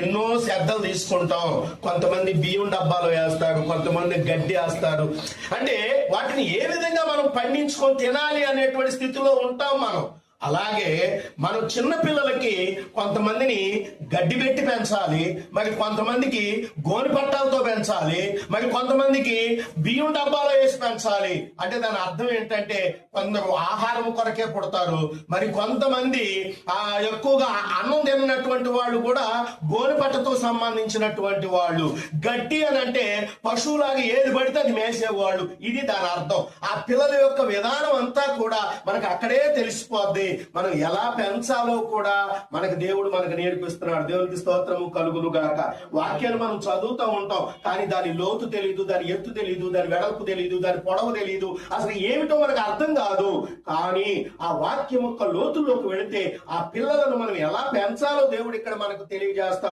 ఎన్నో శ్రద్ధలు తీసుకుంటాం. కొంతమంది బియ్యం డబ్బాలు వేస్తారు, కొంతమంది గడ్డి వేస్తారు. అంటే వాటిని ఏ విధంగా మనం పండించుకొని తినాలి అనేటువంటి స్థితిలో ఉంటాం మనం. అలాగే మనం చిన్న పిల్లలకి కొంతమందిని గడ్డి పెట్టి పెంచాలి, మరి కొంతమందికి గోని పట్టాలతో పెంచాలి, మరి కొంతమందికి బియ్యం డబ్బాలో వేసి పెంచాలి. అంటే దాని అర్థం ఏంటంటే కొందరు ఆహారం కొరకే పుడతారు, మరి కొంతమంది ఎక్కువగా అన్నం తిన్నటువంటి వాళ్ళు కూడా గోని పట్టతో సంబంధించినటువంటి వాళ్ళు. గడ్డి అని అంటే పశువులాగా ఏది పడితే అది మేసేవాళ్ళు. ఇది దాని అర్థం. ఆ పిల్లల యొక్క విధానం అంతా కూడా మనకు అక్కడే తెలిసిపోద్ది. మనం ఎలా పెంచాలో కూడా మనకు దేవుడు మనకు నేర్పిస్తున్నాడు. దేవునికి స్తోత్రము కలుగును గాక. వాక్యాన్ని మనం చదువుతూ ఉంటాం, కానీ దాని లోతు తెలియదు, దాని ఎత్తు తెలియదు, దాని వెడల్పు తెలియదు, దాని పొడవు తెలియదు, అసలు ఏమిటో మనకు అర్థం కాదు. కానీ ఆ వాక్యం యొక్క లోతుల్లోకి వెళితే ఆ పిల్లలను మనం ఎలా పెంచాలో దేవుడు ఇక్కడ మనకు తెలియజేస్తాడు.